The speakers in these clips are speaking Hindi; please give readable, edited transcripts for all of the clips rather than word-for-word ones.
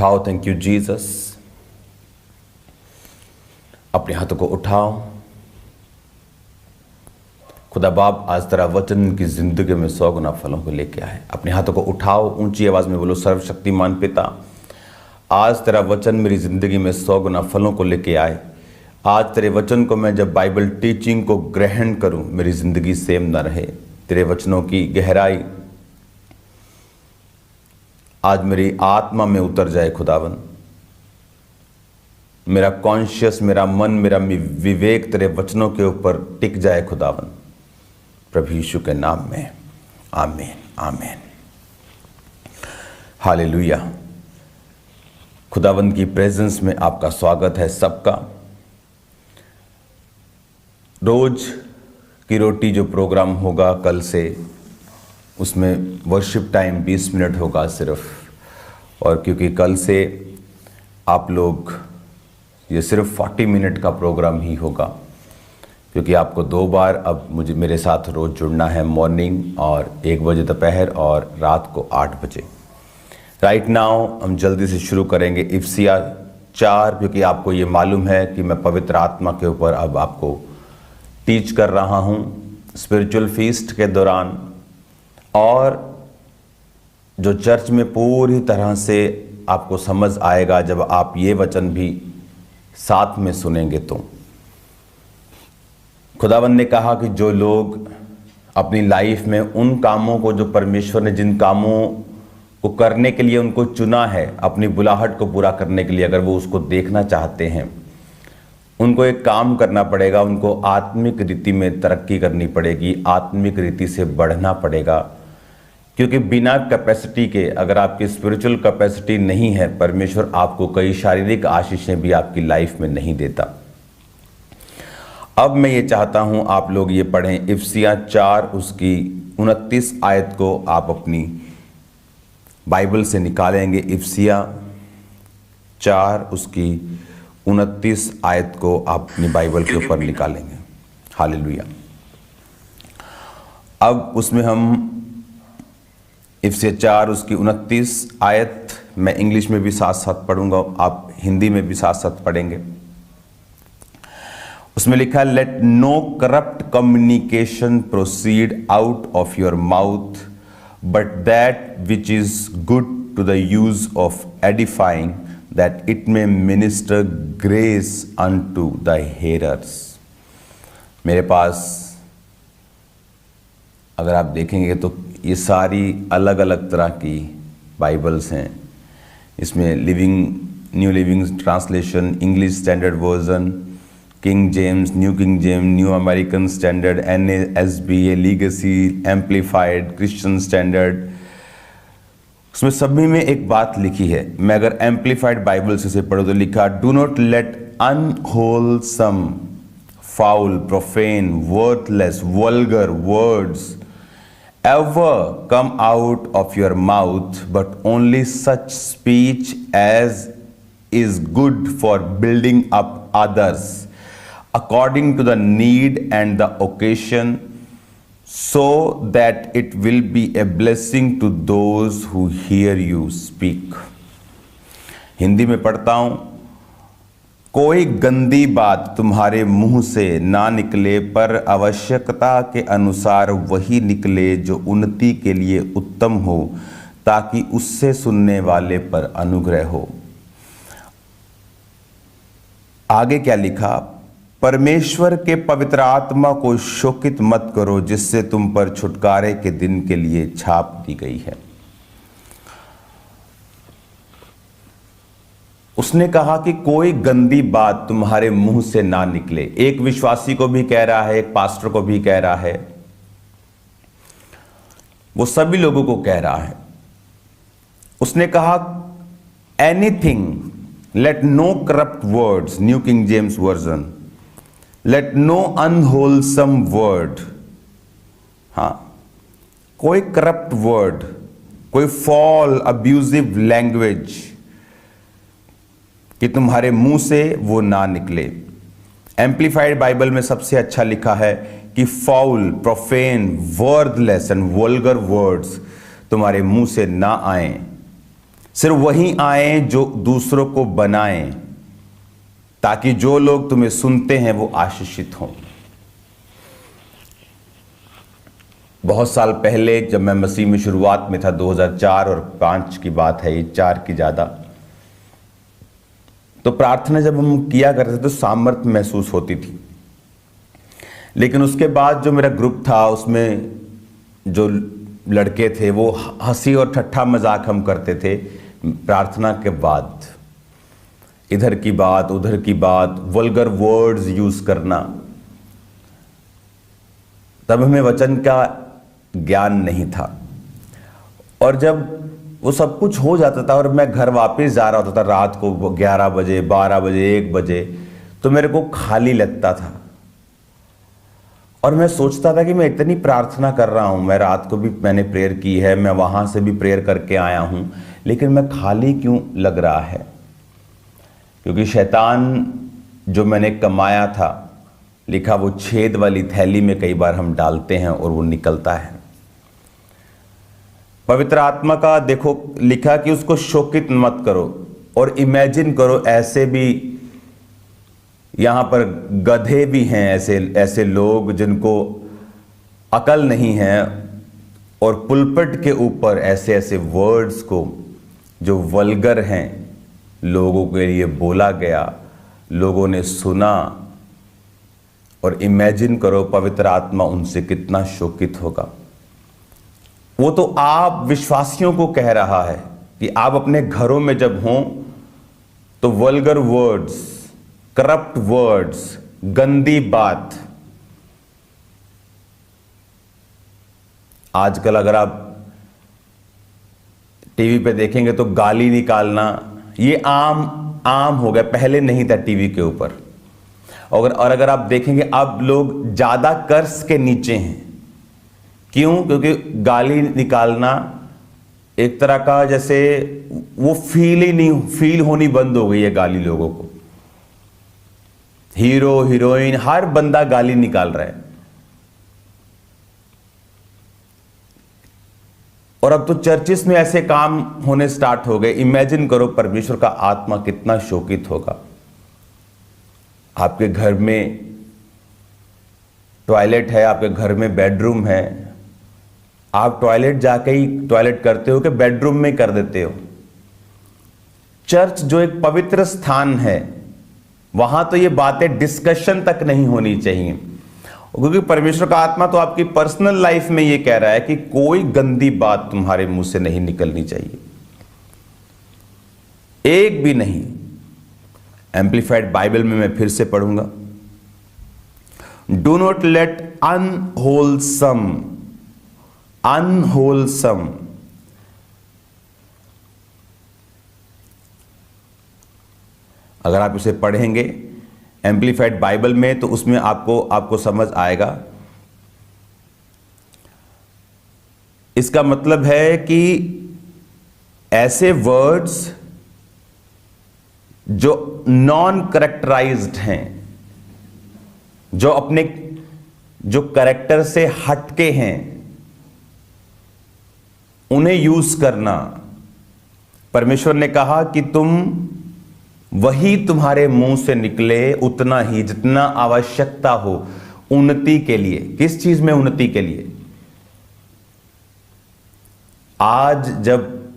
उठाओ। Thank you Jesus. अपने हाथों को उठाओ। खुदा बाप आज तेरा वचन की जिंदगी में 100 गुना फलों को लेके आए। अपने हाथों को उठाओ, ऊंची आवाज में बोलो, सर्वशक्तिमान पिता, आज तेरा वचन मेरी जिंदगी में 100 गुना फलों को लेके आए। आज तेरे वचन को मैं जब बाइबल टीचिंग को ग्रहण करूं, मेरी जिंदगी सेम ना रहे। तेरे वचनों की गहराई आज मेरी आत्मा में उतर जाए खुदावन। मेरा कॉन्शियस, मेरा मन, मेरा विवेक तेरे वचनों के ऊपर टिक जाए खुदावन, प्रभु यीशु के नाम में। आमीन आमीन। हालेलुया। खुदावन की प्रेजेंस में आपका स्वागत है सबका। रोज की रोटी जो प्रोग्राम होगा कल से, उसमें वर्शिप टाइम 20 मिनट होगा सिर्फ। और क्योंकि कल से आप लोग, ये सिर्फ 40 मिनट का प्रोग्राम ही होगा, क्योंकि आपको 2 बार अब मेरे साथ रोज़ जुड़ना है, मॉर्निंग और 1 बजे दोपहर और रात को 8 बजे। राइट नाउ हम जल्दी से शुरू करेंगे इफिसियाँ 4, क्योंकि आपको ये मालूम है कि मैं पवित्र आत्मा के ऊपर अब आपको टीच कर रहा हूँ स्पिरिचुअल फीस्ट के दौरान। और जो चर्च में पूरी तरह से आपको समझ आएगा जब आप ये वचन भी साथ में सुनेंगे। तो खुदावन ने कहा कि जो लोग अपनी लाइफ में उन कामों को, जो परमेश्वर ने जिन कामों को करने के लिए उनको चुना है, अपनी बुलाहट को पूरा करने के लिए, अगर वो उसको देखना चाहते हैं, उनको एक काम करना पड़ेगा। उनको आत्मिक रीति में तरक्की करनी पड़ेगी, आत्मिक रीति से बढ़ना पड़ेगा। क्योंकि बिना कैपेसिटी के, अगर आपकी स्पिरिचुअल कैपेसिटी नहीं है, परमेश्वर आपको कई शारीरिक आशीषें भी आपकी लाइफ में नहीं देता। अब मैं ये चाहता हूं आप लोग ये पढ़ें इफिसियाँ 4 उसकी 29 आयत को आप अपनी बाइबल से निकालेंगे। इफिसियाँ 4 उसकी 29 आयत को आप अपनी बाइबल के ऊपर निकालेंगे। हालेलुया। अब उसमें हम इफिसियाँ 4 उसकी 29 आयत, मैं इंग्लिश में भी साथ साथ पढ़ूंगा, आप हिंदी में भी साथ साथ पढ़ेंगे। उसमें लिखा है, let no corrupt communication proceed out of your mouth, but that which is good to the use of edifying, that it may minister grace unto the hearers. मेरे पास अगर आप देखेंगे तो ये सारी अलग अलग तरह की बाइबल्स हैं। इसमें new living translation, English standard version, king James, new King James, new American standard, NASB, legacy, amplified, Christian standard. उसमें सभी में एक बात लिखी है। मैं अगर एम्पलीफाइड बाइबल से पढ़ूँ तो लिखा, do not let unwholesome, foul, profane, worthless, vulgar words ever come out of your mouth, but only such speech as is good for building up others according to the need and the occasion, so that it will be a blessing to those who hear you speak. Hindi में पढ़ता हूं, कोई गंदी बात तुम्हारे मुंह से ना निकले, पर आवश्यकता के अनुसार वही निकले जो उन्नति के लिए उत्तम हो, ताकि उससे सुनने वाले पर अनुग्रह हो। आगे क्या लिखा, परमेश्वर के पवित्र आत्मा को शोकित मत करो, जिससे तुम पर छुटकारे के दिन के लिए छाप दी गई है। उसने कहा कि कोई गंदी बात तुम्हारे मुंह से ना निकले। एक विश्वासी को भी कह रहा है, एक पास्टर को भी कह रहा है, वो सभी लोगों को कह रहा है। उसने कहा anything, let no corrupt words, new King James version, let no unwholesome word. हाँ, कोई करप्ट वर्ड, कोई फॉल अब्यूजिव लैंग्वेज कि तुम्हारे मुंह से वो ना निकले। एम्पलीफाइड बाइबल में सबसे अच्छा लिखा है कि foul, profane, worthless and vulgar words तुम्हारे मुंह से ना आए। सिर्फ वही आए जो दूसरों को बनाएं, ताकि जो लोग तुम्हें सुनते हैं वो आशीषित हों। बहुत साल पहले जब मैं मसीह में शुरुआत में था, 2004 और 5 की बात है, ये 4 की ज़्यादा, तो प्रार्थना जब हम किया करते थे तो सामर्थ्य महसूस होती थी। लेकिन उसके बाद जो मेरा ग्रुप था उसमें जो लड़के थे वो हंसी और ठट्ठा मजाक हम करते थे प्रार्थना के बाद, इधर की बात उधर की बात, वल्गर वर्ड्स यूज करना। तब हमें वचन का ज्ञान नहीं था, और जब वो सब कुछ हो जाता था और मैं घर वापस जा रहा होता था रात को 11 बजे 12 बजे 1 बजे, तो मेरे को खाली लगता था और मैं सोचता था कि मैं इतनी प्रार्थना कर रहा हूं, मैं रात को भी मैंने प्रेयर की है, मैं वहां से भी प्रेयर करके आया हूं, लेकिन मैं खाली क्यों लग रहा है? क्योंकि शैतान जो मैंने कमाया था, लिखा वो छेद वाली थैली में कई बार हम डालते हैं और वो निकलता है। पवित्र आत्मा का देखो लिखा कि उसको शोकित मत करो, और इमेजिन करो ऐसे भी यहां पर गधे भी हैं, ऐसे लोग जिनको अकल नहीं है, और पुलपट के ऊपर ऐसे ऐसे वर्ड्स को जो वल्गर हैं लोगों के लिए बोला गया, लोगों ने सुना, और इमेजिन करो पवित्र आत्मा उनसे कितना शोकित होगा। वो तो आप विश्वासियों को कह रहा है कि आप अपने घरों में जब हों तो वल्गर वर्ड्स, करप्ट वर्ड्स, गंदी बात, आजकल अगर आप टीवी पे देखेंगे तो गाली निकालना ये आम हो गया, पहले नहीं था टीवी के ऊपर। और अगर आप देखेंगे अब लोग ज्यादा कर्ज के नीचे हैं। क्यों? क्योंकि गाली निकालना एक तरह का जैसे वो फील होनी बंद हो गई है गाली लोगों को। हीरो हीरोइन हर बंदा गाली निकाल रहा है, और अब तो चर्चिस में ऐसे काम होने स्टार्ट हो गए। इमेजिन करो परमेश्वर का आत्मा कितना शोकित होगा। आपके घर में टॉयलेट है, आपके घर में बेडरूम है, आप टॉयलेट जाके ही टॉयलेट करते हो कि बेडरूम में कर देते हो? चर्च जो एक पवित्र स्थान है, वहां तो ये बातें डिस्कशन तक नहीं होनी चाहिए, क्योंकि परमेश्वर का आत्मा तो आपकी पर्सनल लाइफ में ये कह रहा है कि कोई गंदी बात तुम्हारे मुंह से नहीं निकलनी चाहिए, एक भी नहीं। एम्प्लीफाइड बाइबल में मैं फिर से पढ़ूंगा, डू नॉट लेट अनहोलसम अगर आप इसे पढ़ेंगे एम्प्लीफाइड बाइबल में तो उसमें आपको समझ आएगा। इसका मतलब है कि ऐसे वर्ड्स जो नॉन करेक्टराइज्ड हैं, जो करेक्टर से हटके हैं, उन्हें यूज करना। परमेश्वर ने कहा कि वही तुम्हारे मुंह से निकले उतना ही जितना आवश्यकता हो उन्नति के लिए। किस चीज में उन्नति के लिए? आज जब,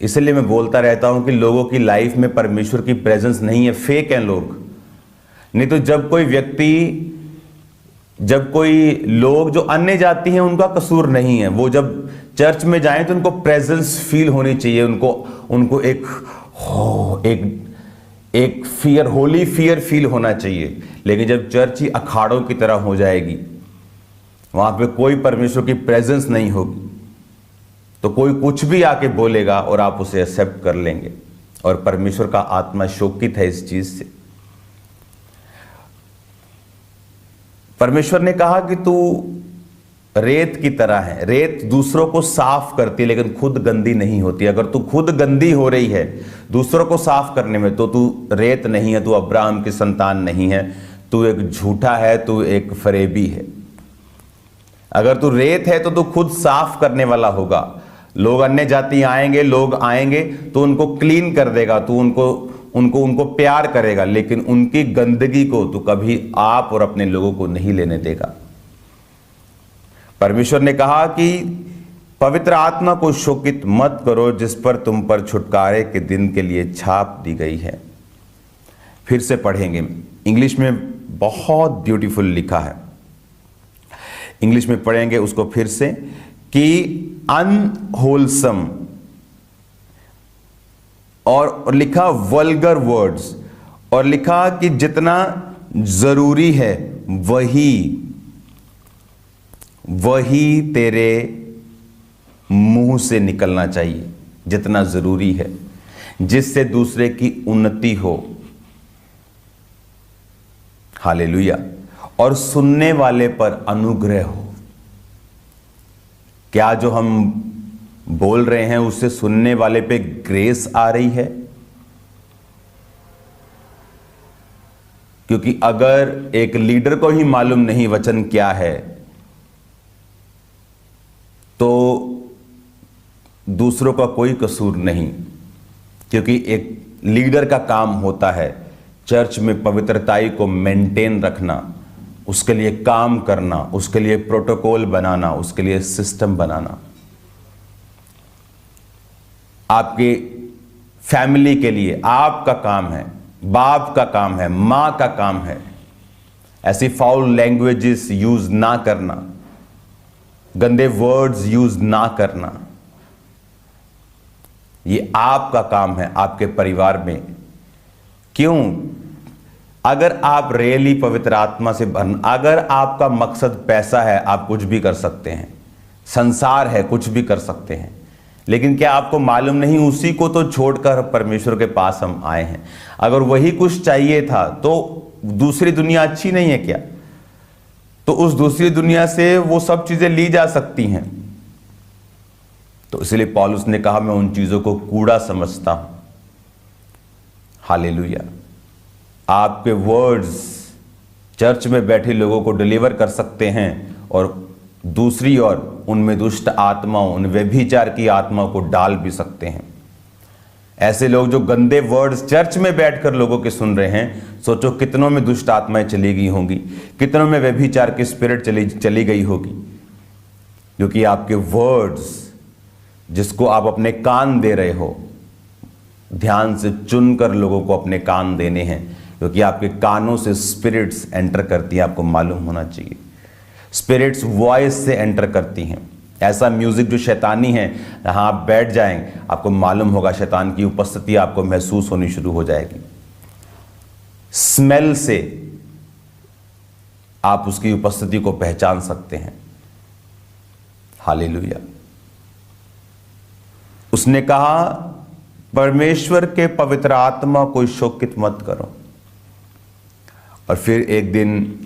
इसलिए मैं बोलता रहता हूं कि लोगों की लाइफ में परमेश्वर की प्रेजेंस नहीं है, फेक हैं लोग। नहीं तो जब कोई लोग जो अन्य जाति हैं उनका कसूर नहीं है, वो जब चर्च में जाएं तो उनको प्रेजेंस फील होनी चाहिए, उनको एक फियर, होली फियर फील होना चाहिए। लेकिन जब चर्च ही अखाड़ों की तरह हो जाएगी, वहां पे कोई परमेश्वर की प्रेजेंस नहीं होगी, तो कोई कुछ भी आके बोलेगा और आप उसे एक्सेप्ट कर लेंगे। और परमेश्वर का आत्मा शोकित है इस चीज से। परमेश्वर ने कहा कि तू रेत की तरह है। रेत दूसरों को साफ करती है लेकिन खुद गंदी नहीं होती। अगर तू खुद गंदी हो रही है दूसरों को साफ करने में, तो तू रेत नहीं है, तू अब्राहम की संतान नहीं है, तू एक झूठा है, तू एक फरेबी है। अगर तू रेत है तो तू खुद साफ करने वाला होगा। लोग अन्य जाति आएंगे, लोग आएंगे तो उनको क्लीन कर देगा, तो उनको प्यार करेगा, लेकिन उनकी गंदगी को तो कभी आप और अपने लोगों को नहीं लेने देगा। परमेश्वर ने कहा कि पवित्र आत्मा को शोकित मत करो, जिस पर तुम पर छुटकारे के दिन के लिए छाप दी गई है। फिर से पढ़ेंगे, इंग्लिश में बहुत ब्यूटीफुल लिखा है, इंग्लिश में पढ़ेंगे उसको फिर से, कि अनहोलसम और लिखा वल्गर वर्ड्स, और लिखा कि जितना जरूरी है वही तेरे मुंह से निकलना चाहिए, जितना जरूरी है, जिससे दूसरे की उन्नति हो। हालेलुया। और सुनने वाले पर अनुग्रह हो। क्या जो हम बोल रहे हैं उससे सुनने वाले पे ग्रेस आ रही है? क्योंकि अगर एक लीडर को ही मालूम नहीं वचन क्या है, तो दूसरों का कोई कसूर नहीं, क्योंकि एक लीडर का काम होता है चर्च में पवित्रताई को मेंटेन रखना, उसके लिए काम करना, उसके लिए प्रोटोकॉल बनाना, उसके लिए सिस्टम बनाना। आपके फैमिली के लिए आपका काम है, बाप का काम है, मां का काम है ऐसी फाउल लैंग्वेजेस यूज ना करना, गंदे वर्ड्स यूज ना करना। ये आपका काम है आपके परिवार में। क्यों? अगर आप रियली पवित्र आत्मा से अगर आपका मकसद पैसा है, आप कुछ भी कर सकते हैं, संसार है, कुछ भी कर सकते हैं, लेकिन क्या आपको मालूम नहीं उसी को तो छोड़कर परमेश्वर के पास हम आए हैं। अगर वही कुछ चाहिए था तो दूसरी दुनिया अच्छी नहीं है क्या? तो उस दूसरी दुनिया से वो सब चीजें ली जा सकती हैं। तो इसलिए पौलुस ने कहा मैं उन चीजों को कूड़ा समझता हूं। हालेलुया। आपके वर्ड्स चर्च में बैठे लोगों को डिलीवर कर सकते हैं और दूसरी ओर उनमें दुष्ट आत्माओं, उन व्यभिचार की आत्माओं को डाल भी सकते हैं। ऐसे लोग जो गंदे वर्ड्स चर्च में बैठकर लोगों के सुन रहे हैं, सोचो कितनों में दुष्ट आत्माएं चली गई होंगी, कितनों में व्यभिचार की स्पिरिट चली गई होगी, क्योंकि आपके वर्ड्स जिसको आप अपने कान दे रहे हो, ध्यान से चुनकर लोगों को अपने कान देने हैं, क्योंकि आपके कानों से स्पिरिट्स एंटर करती हैं। आपको मालूम होना चाहिए स्पिरिट्स वॉइस से एंटर करती हैं। ऐसा म्यूजिक जो शैतानी है, जहां आप बैठ जाएं, आपको मालूम होगा शैतान की उपस्थिति आपको महसूस होनी शुरू हो जाएगी। स्मेल से आप उसकी उपस्थिति को पहचान सकते हैं। हालेलुया। उसने कहा परमेश्वर के पवित्र आत्मा को शोकित मत करो। और फिर एक दिन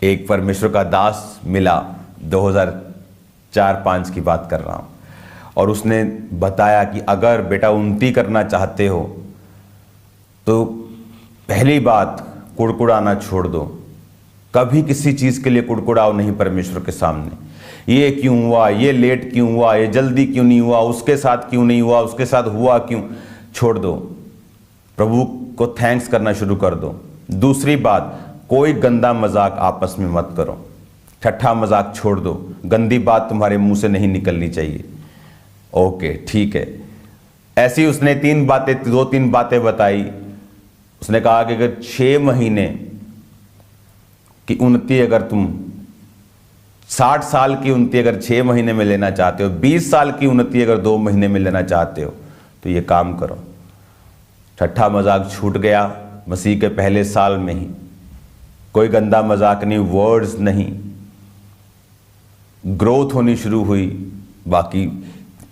एक परमेश्वर का दास मिला, 2004-5 की बात कर रहा हूं, और उसने बताया कि अगर बेटा उन्नति करना चाहते हो तो पहली बात कुड़कुड़ाना छोड़ दो। कभी किसी चीज के लिए कुड़कुड़ाओ नहीं परमेश्वर के सामने। ये क्यों हुआ, ये लेट क्यों हुआ, ये जल्दी क्यों नहीं हुआ, उसके साथ क्यों नहीं हुआ, उसके साथ हुआ क्यों, छोड़ दो। प्रभु को थैंक्स करना शुरू कर दो। दूसरी बात, कोई गंदा मजाक आपस में मत करो, ठट्ठा मजाक छोड़ दो, गंदी बात तुम्हारे मुंह से नहीं निकलनी चाहिए। ओके, ठीक है। ऐसी उसने 2-3 बातें बताई। उसने कहा कि अगर 6 महीने की उन्नति, अगर तुम 60 साल की उन्नति अगर 6 महीने में लेना चाहते हो, 20 साल की उन्नति अगर 2 महीने में लेना चाहते हो, तो ये काम करो। ठट्ठा मजाक छूट गया मसीह के पहले साल में ही। कोई गंदा मजाक नहीं, वर्ड्स नहीं, ग्रोथ होनी शुरू हुई। बाकी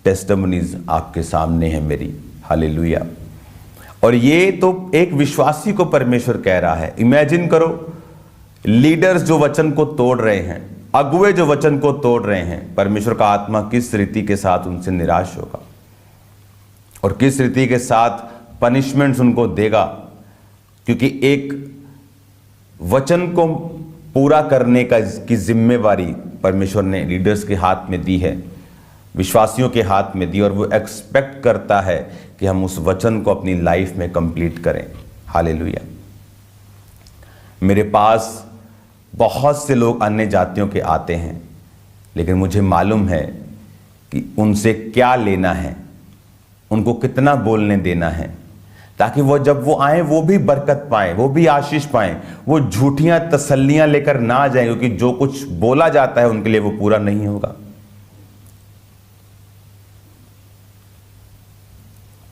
टेस्टिमनीज आपके सामने है मेरी। हालेलुया। और ये तो एक विश्वासी को परमेश्वर कह रहा है। इमेजिन करो, लीडर्स जो वचन को तोड़ रहे हैं, अगुवे जो वचन को तोड़ रहे हैं, परमेश्वर का आत्मा किस रीति के साथ उनसे निराश होगा और किस रीति के साथ पनिशमेंट्स उनको देगा। क्योंकि एक वचन को पूरा करने की जिम्मेवारी परमेश्वर ने लीडर्स के हाथ में दी है। विश्वासियों के हाथ में दी और वो एक्सपेक्ट करता है कि हम उस वचन को अपनी लाइफ में कंप्लीट करें। हालेलुया। मेरे पास बहुत से लोग अन्य जातियों के आते हैं, लेकिन मुझे मालूम है कि उनसे क्या लेना है, उनको कितना बोलने देना है, ताकि वो जब वो आए वो भी बरकत पाएं, वो भी आशीष पाएं, वो झूठियां तसल्लियां लेकर ना जाएं, क्योंकि जो कुछ बोला जाता है उनके लिए वो पूरा नहीं होगा।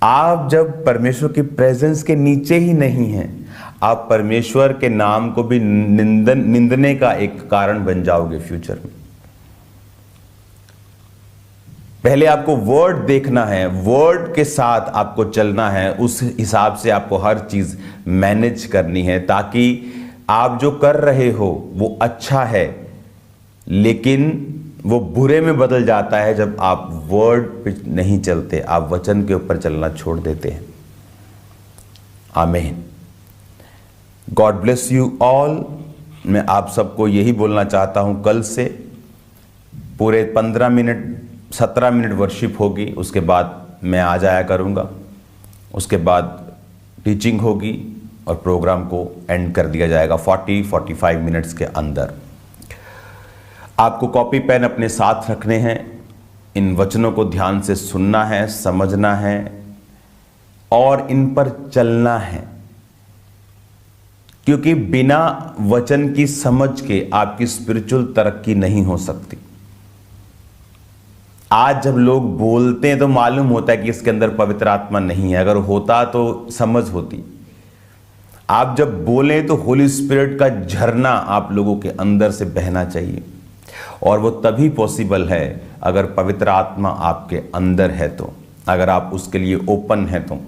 आप जब परमेश्वर की प्रेजेंस के नीचे ही नहीं हैं, आप परमेश्वर के नाम को भी निंदने का एक कारण बन जाओगे फ्यूचर में। पहले आपको वर्ड देखना है, वर्ड के साथ आपको चलना है, उस हिसाब से आपको हर चीज मैनेज करनी है, ताकि आप जो कर रहे हो वो अच्छा है, लेकिन वो बुरे में बदल जाता है जब आप वर्ड पे नहीं चलते, आप वचन के ऊपर चलना छोड़ देते हैं। आमीन। God bless you all. मैं आप सबको यही बोलना चाहता हूं, कल से पूरे 17 मिनट वर्शिप होगी, उसके बाद मैं आ जाया करूंगा, उसके बाद टीचिंग होगी और प्रोग्राम को एंड कर दिया जाएगा 40-45 मिनट्स के अंदर। आपको कॉपी पेन अपने साथ रखने हैं, इन वचनों को ध्यान से सुनना है, समझना है और इन पर चलना है, क्योंकि बिना वचन की समझ के आपकी स्पिरिचुअल तरक्की नहीं हो सकती। आज जब लोग बोलते हैं तो मालूम होता है कि इसके अंदर पवित्र आत्मा नहीं है, अगर होता तो समझ होती। आप जब बोलें तो होली स्पिरिट का झरना आप लोगों के अंदर से बहना चाहिए, और वो तभी पॉसिबल है अगर पवित्र आत्मा आपके अंदर है तो, अगर आप उसके लिए ओपन है तो,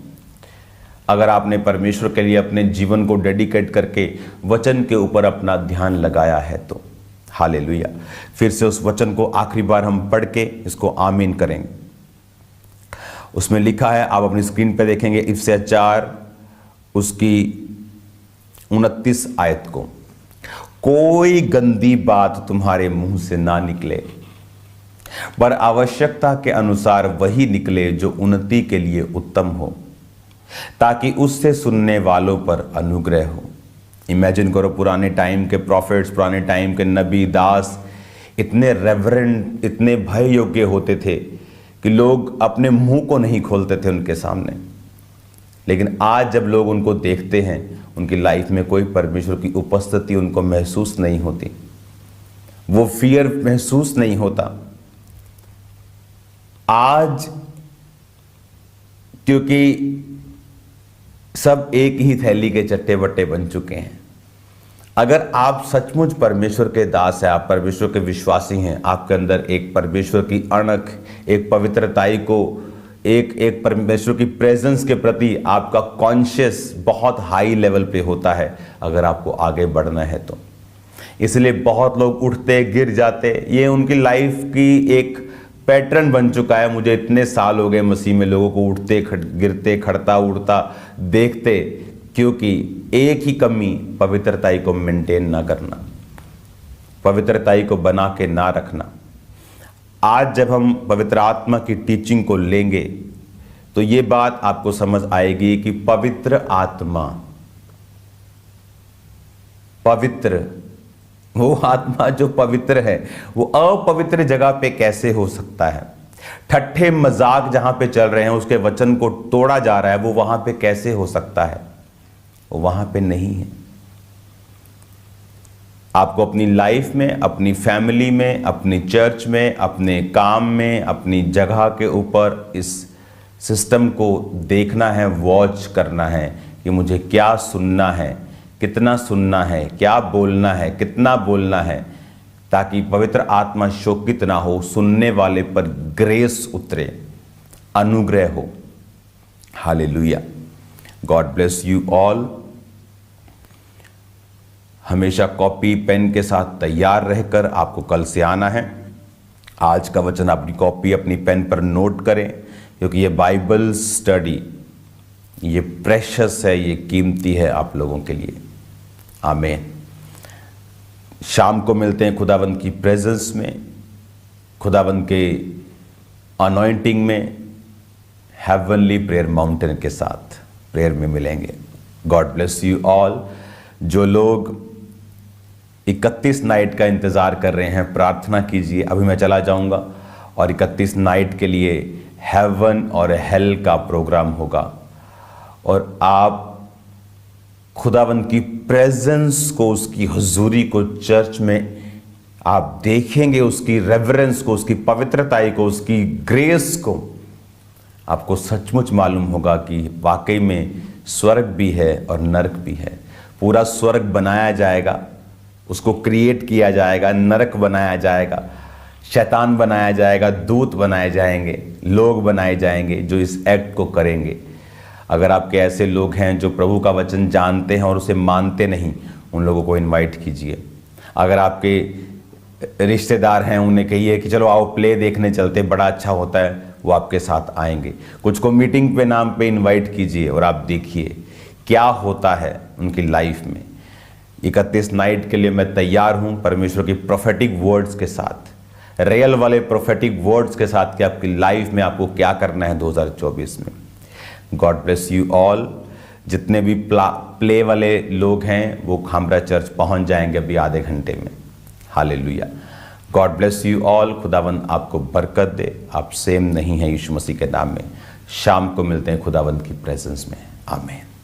अगर आपने परमेश्वर के लिए अपने जीवन को डेडिकेट करके वचन के ऊपर अपना ध्यान लगाया है तो। हालेलुया। फिर से उस वचन को आखिरी बार हम पढ़ के इसको आमीन करेंगे। उसमें लिखा है, आप अपनी स्क्रीन पे देखेंगे, इफिसियों 4 उसकी 29 आयत को, कोई गंदी बात तुम्हारे मुंह से ना निकले, पर आवश्यकता के अनुसार वही निकले जो उन्नति के लिए उत्तम हो, ताकि उससे सुनने वालों पर अनुग्रह हो। इमेजिन करो, पुराने टाइम के प्रॉफिट्स, पुराने टाइम के नबी दास इतने रेवरेंट, इतने भय योग्य होते थे कि लोग अपने मुंह को नहीं खोलते थे उनके सामने। लेकिन आज जब लोग उनको देखते हैं, उनकी लाइफ में कोई परमेश्वर की उपस्थिति उनको महसूस नहीं होती, वो फियर महसूस नहीं होता। आज क्योंकि सब एक ही थैली के चट्टे बट्टे बन चुके हैं। अगर आप सचमुच परमेश्वर के दास हैं, आप परमेश्वर के विश्वासी हैं, आपके अंदर एक परमेश्वर की अणख, एक पवित्रताई को, एक परमेश्वर की प्रेजेंस के प्रति आपका कॉन्शियस बहुत हाई लेवल पे होता है, अगर आपको आगे बढ़ना है तो। इसलिए बहुत लोग उठते गिर जाते, ये उनकी लाइफ की एक पैटर्न बन चुका है। मुझे इतने साल हो गए मसीह में लोगों को उठते गिरते, खड़ता उड़ता देखते, क्योंकि एक ही कमी, पवित्रताई को मेंटेन ना करना, पवित्रताई को बना के ना रखना। आज जब हम पवित्र आत्मा की टीचिंग को लेंगे तो ये बात आपको समझ आएगी कि पवित्र आत्मा, पवित्र, वो आत्मा जो पवित्र है वो अपवित्र जगह पे कैसे हो सकता है? ठट्ठे मजाक जहां पे चल रहे हैं, उसके वचन को तोड़ा जा रहा है, वो वहां पे कैसे हो सकता है? वो वहां पे नहीं है। आपको अपनी लाइफ में, अपनी फैमिली में, अपनी चर्च में, अपने काम में, अपनी जगह के ऊपर इस सिस्टम को देखना है, वॉच करना है कि मुझे क्या सुनना है, कितना सुनना है, क्या बोलना है, कितना बोलना है, ताकि पवित्र आत्मा शोकित ना हो, सुनने वाले पर ग्रेस उतरे, अनुग्रह हो। Hallelujah. God bless you all. हमेशा कॉपी पेन के साथ तैयार रहकर आपको कल से आना है। आज का वचन अपनी कॉपी, अपनी पेन पर नोट करें, क्योंकि ये बाइबल स्टडी, ये प्रेशियस है, ये कीमती है आप लोगों के लिए। आमीन। शाम को मिलते हैं खुदावंद की प्रेजेंस में, खुदावंद के अनॉइंटिंग में हेवनली प्रेयर माउंटेन के साथ प्रेयर में मिलेंगे। God bless you all. जो लोग 31 नाइट का इंतज़ार कर रहे हैं, प्रार्थना कीजिए। अभी मैं चला जाऊंगा और 31 नाइट के लिए हेवन और हेल का प्रोग्राम होगा और आप खुदावंद की प्रेजेंस को, उसकी हुजूरी को चर्च में आप देखेंगे, उसकी रेवरेंस को, उसकी पवित्रताई को, उसकी ग्रेस को। आपको सचमुच मालूम होगा कि वाकई में स्वर्ग भी है और नरक भी है। पूरा स्वर्ग बनाया जाएगा, उसको क्रिएट किया जाएगा, नरक बनाया जाएगा, शैतान बनाया जाएगा, दूत बनाए जाएंगे, लोग बनाए जाएंगे जो इस एक्ट को करेंगे। अगर आपके ऐसे लोग हैं जो प्रभु का वचन जानते हैं और उसे मानते नहीं, उन लोगों को इनवाइट कीजिए। अगर आपके रिश्तेदार हैं, उन्हें कहिए कि चलो आओ प्ले देखने चलते, बड़ा अच्छा होता है, वो आपके साथ आएंगे। कुछ को मीटिंग पे नाम पे इनवाइट कीजिए और आप देखिए क्या होता है उनकी लाइफ में। 31 नाइट के लिए मैं तैयार हूँ परमेश्वर की प्रोफेटिक वर्ड्स के साथ, रियल वाले प्रोफेटिक वर्ड्स के साथ कि आपकी लाइफ में आपको क्या करना है 2024 में। God bless you all. जितने भी प्ले वाले लोग हैं वो खामरा चर्च पहुंच जाएंगे अभी आधे घंटे में। Hallelujah. God bless you all. खुदावंद आपको बरकत दे। आप सेम नहीं हैं यीशु मसीह के नाम में। शाम को मिलते हैं खुदावंद की प्रेजेंस में। आमीन।